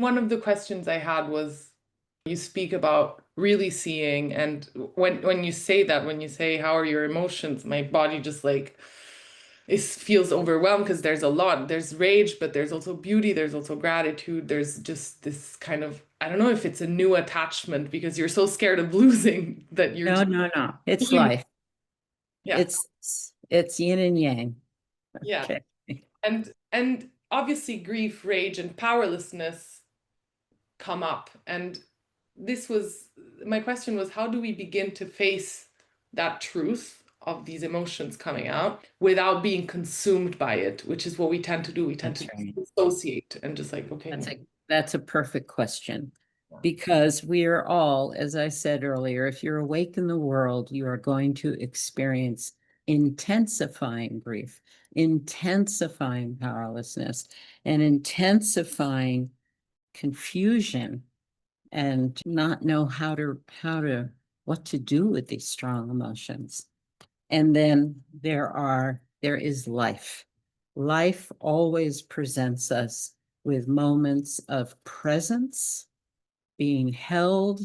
one of the questions I had was, you speak about really seeing, and when you say that, when you say how are your emotions, my body just like feels overwhelmed because there's a lot. There's rage, but there's also beauty, there's also gratitude. There's just this kind of, I don't know if it's a new attachment because you're so scared of losing that you're No, just no, no. It's life. yeah. It's yin and yang. Yeah. Okay. And obviously grief, rage, and powerlessness come up. And this was my question was, how do we begin to face that truth of these emotions coming out without being consumed by it, which is what we tend to do. We tend That's to right. dissociate and just like, okay, no. That's a perfect question. Yeah. Because we are all, as I said earlier, if you're awake in the world, you are going to experience intensifying grief, intensifying powerlessness, and intensifying confusion, and not know what to do with these strong emotions. And then there is life. Life always presents us with moments of presence, being held,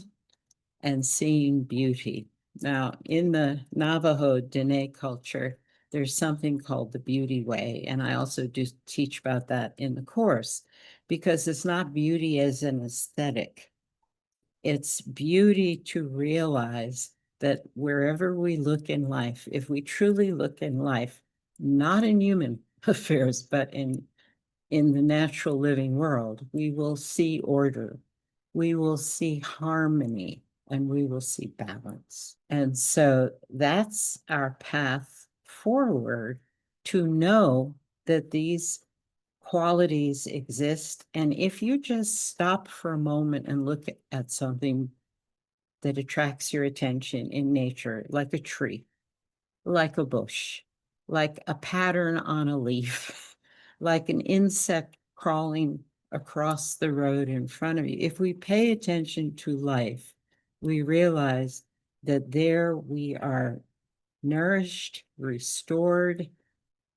and seeing beauty. Now, in the Navajo Dene culture, there's something called the beauty way. And I also do teach about that in the course, because it's not beauty as an aesthetic. It's beauty to realize that wherever we look in life, if we truly look in life, not in human affairs, but in the natural living world, we will see order, we will see harmony, and we will see balance. And so that's our path forward, to know that these qualities exist. And if you just stop for a moment and look at something that attracts your attention in nature, like a tree, like a bush, like a pattern on a leaf, like an insect crawling across the road in front of you. If we pay attention to life, we realize that there we are nourished, restored,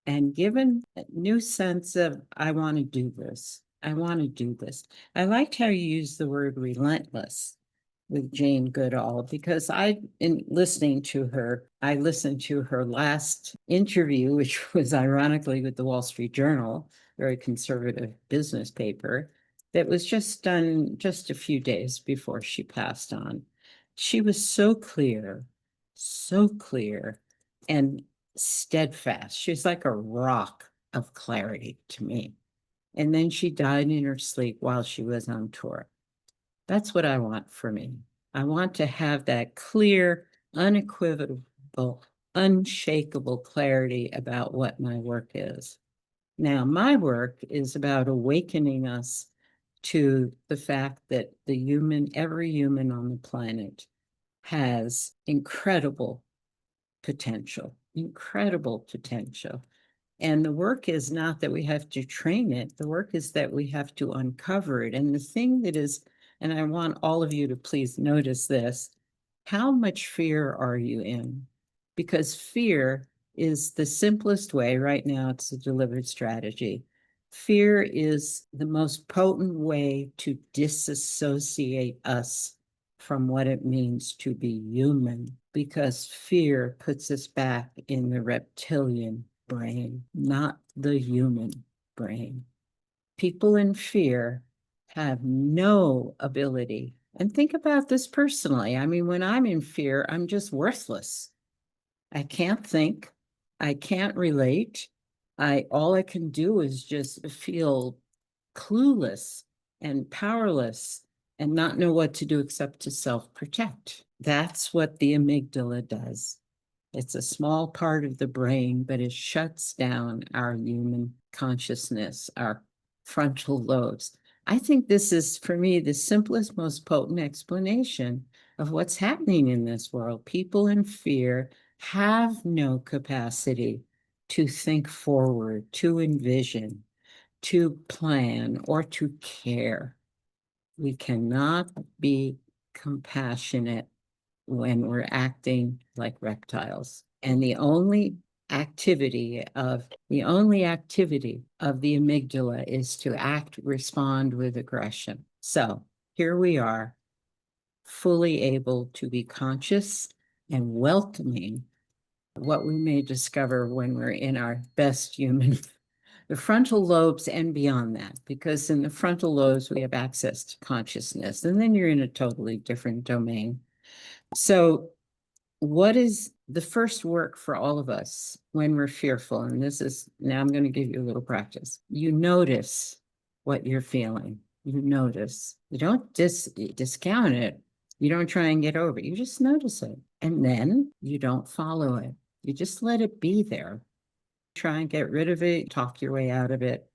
and given a new sense of, I want to do this. I want to do this. I liked how you used the word relentless with Jane Goodall, because in listening to her, I listened to her last interview, which was ironically with the Wall Street Journal, very conservative business paper, that was just done just a few days before she passed on. She was so clear and steadfast. She was like a rock of clarity to me. And then she died in her sleep while she was on tour. That's what I want for me. I want to have that clear, unequivocal, unshakable clarity about what my work is. Now, my work is about awakening us to the fact that every human on the planet has incredible potential, incredible potential. And the work is not that we have to train it. The work is that we have to uncover it. And the thing that is, and I want all of you to please notice this, how much fear are you in? Because fear is the simplest way. Right now, it's a delivered strategy. Fear is the most potent way to disassociate us from what it means to be human, because fear puts us back in the reptilian brain, not the human brain. People in fear have no ability. And think about this personally. I mean, when I'm in fear, I'm just worthless. I can't think. I can't relate. All I can do is just feel clueless and powerless and not know what to do except to self-protect. That's what the amygdala does. It's a small part of the brain, but it shuts down our human consciousness, our frontal lobes. I think this is, for me, the simplest, most potent explanation of what's happening in this world. People in fear have no capacity to think forward, to envision, to plan, or to care. We cannot be compassionate when we're acting like reptiles. And the only activity of the amygdala is to respond with aggression. So here we are, fully able to be conscious and welcoming what we may discover when we're in our best human, the frontal lobes and beyond that, because in the frontal lobes, we have access to consciousness, and then you're in a totally different domain. So what is the first work for all of us when we're fearful? And this is, now I'm going to give you a little practice. You notice what you're feeling. You notice. You don't discount it. You don't try and get over it. You just notice it. And then you don't follow it. You just let it be there. Try and get rid of it, talk your way out of it.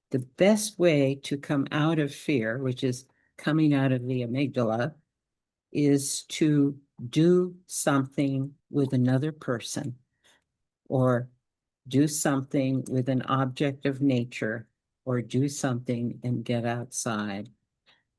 The best way to come out of fear, which is coming out of the amygdala, is to do something with another person or do something with an object of nature or do something and get outside.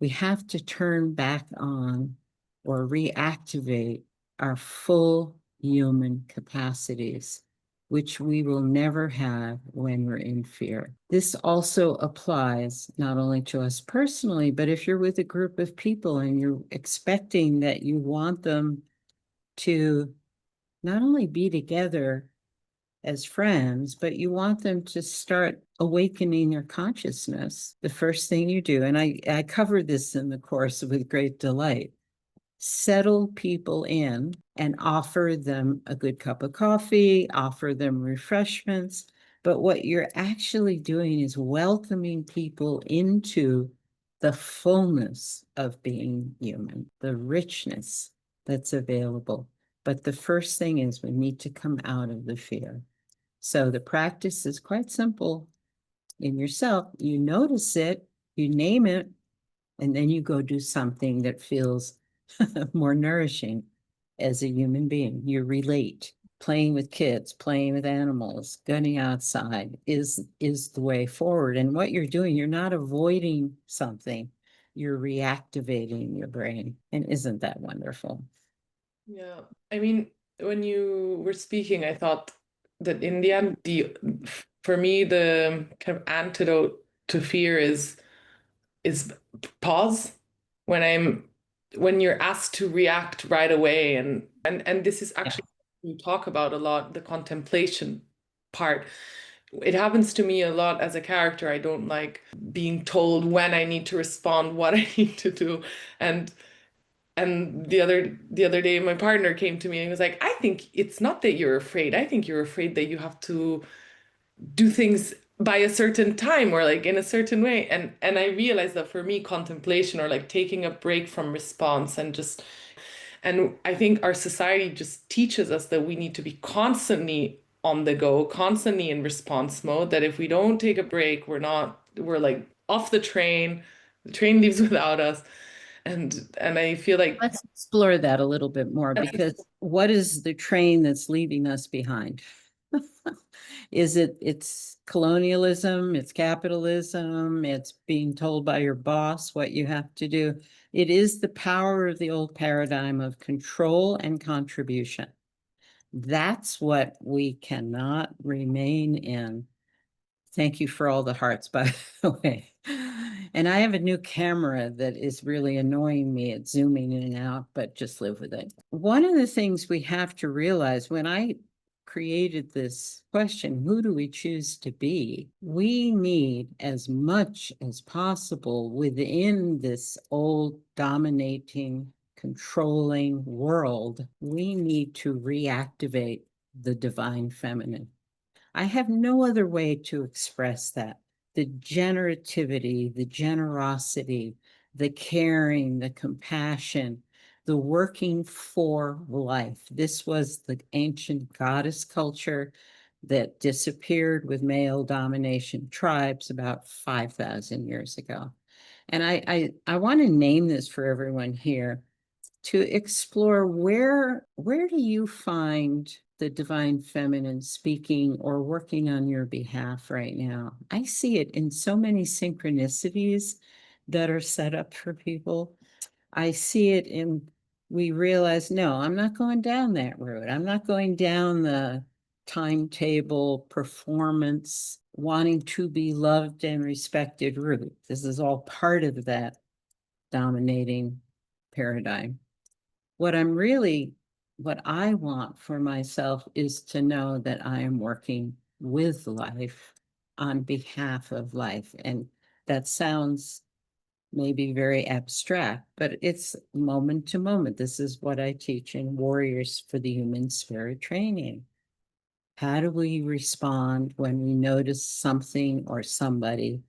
We have to turn back on or reactivate our full human capacities, which we will never have when we're in fear. This also applies not only to us personally, but if you're with a group of people and you're expecting that you want them to not only be together as friends, but you want them to start awakening their consciousness. The first thing you do, and I cover this in the course with great delight, settle people in and offer them a good cup of coffee, offer them refreshments. But what you're actually doing is welcoming people into the fullness of being human, the richness that's available. But the first thing is we need to come out of the fear. So the practice is quite simple in yourself. You notice it, you name it, and then you go do something that feels more nourishing as a human being. You relate. Playing with kids, playing with animals, getting outside is the way forward. And what you're doing, you're not avoiding something, you're reactivating your brain. And isn't that wonderful? Yeah. I mean, when you were speaking, I thought that in the end, for me, the kind of antidote to fear is pause when when you're asked to react right away, and this is Yeah. actually you talk about a lot, the contemplation part. It happens to me a lot as a character. I don't like being told when I need to respond, what I need to do. And the other day my partner came to me and he was like, I think it's not that you're afraid. I think you're afraid that you have to do things by a certain time or like in a certain way. And I realized that for me, contemplation or like taking a break from response and I think our society just teaches us that we need to be constantly on the go, constantly in response mode, that if we don't take a break, we're like off the train leaves without us. And I feel like Let's explore that a little bit more, that's because what is the train that's leaving us behind? Is it's colonialism, it's capitalism, it's being told by your boss what you have to do. It is the power of the old paradigm of control and contribution. That's what we cannot remain in. Thank you for all the hearts, by the way. And I have a new camera that is really annoying me. It's zooming in and out, but just live with it. One of the things we have to realize when I created this question, who do we choose to be? We need as much as possible within this old dominating, controlling world, we need to reactivate the divine feminine. I have no other way to express that. The generativity, the generosity, the caring, the compassion, the working for life. This was the ancient goddess culture that disappeared with male domination tribes about 5,000 years ago. And I want to name this for everyone here to explore where do you find the divine feminine speaking or working on your behalf right now? I see it in so many synchronicities that are set up for people. I see it in, we realize, no, I'm not going down that road. I'm not going down the timetable performance, wanting to be loved and respected route. This is all part of that dominating paradigm. What I want for myself is to know that I am working with life on behalf of life. And that sounds maybe very abstract, but it's moment to moment. This is what I teach in Warriors for the Human Spirit training. How do we respond when we notice something or somebody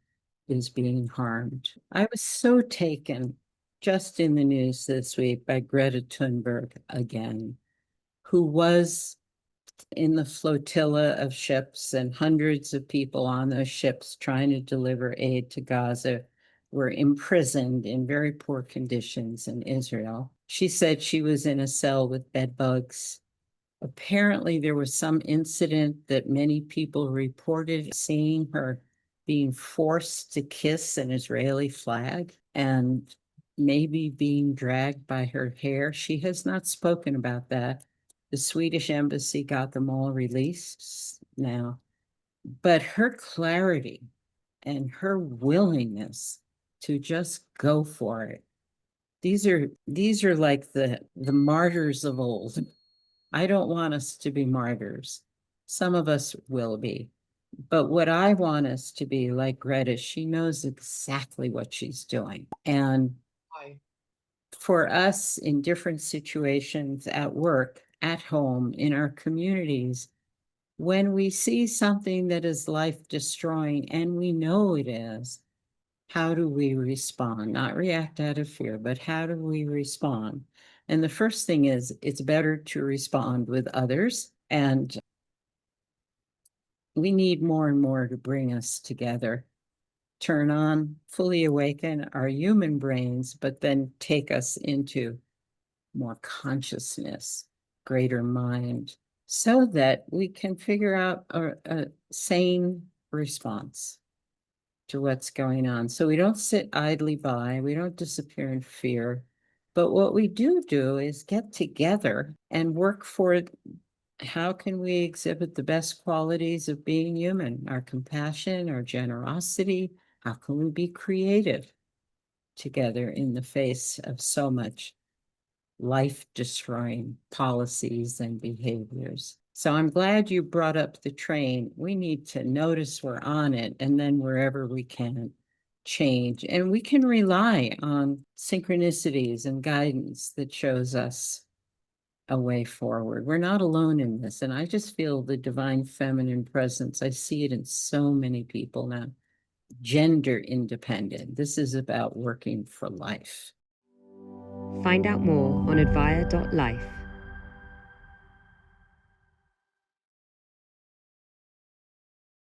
is being harmed? I was so taken just in the news this week by Greta Thunberg again, who was in the flotilla of ships, and hundreds of people on those ships trying to deliver aid to Gaza were imprisoned in very poor conditions in Israel. She said she was in a cell with bed bugs. Apparently, there was some incident that many people reported seeing her being forced to kiss an Israeli flag and maybe being dragged by her hair. She has not spoken about that. The Swedish embassy got them all released now. But her clarity and her willingness to just go for it. These are like the martyrs of old. I don't want us to be martyrs. Some of us will be. But what I want us to be, like Greta, she knows exactly what she's doing. And Hi. for us in different situations at work, at home, in our communities, when we see something that is life destroying, and we know it is, how do we respond? Not react out of fear, but how do we respond? And the first thing is, it's better to respond with others. And we need more and more to bring us together, turn on, fully awaken our human brains, but then take us into more consciousness, greater mind, so that we can figure out a sane response to what's going on. So we don't sit idly by, we don't disappear in fear. But what we do is get together and work for how can we exhibit the best qualities of being human, our compassion, our generosity? How can we be creative together in the face of so much life-destroying policies and behaviors? So I'm glad you brought up the train. We need to notice we're on it, and then wherever we can, change. And we can rely on synchronicities and guidance that shows us a way forward. We're not alone in this. And I just feel the divine feminine presence. I see it in so many people now. Gender independent. This is about working for life. Find out more on advaya.life.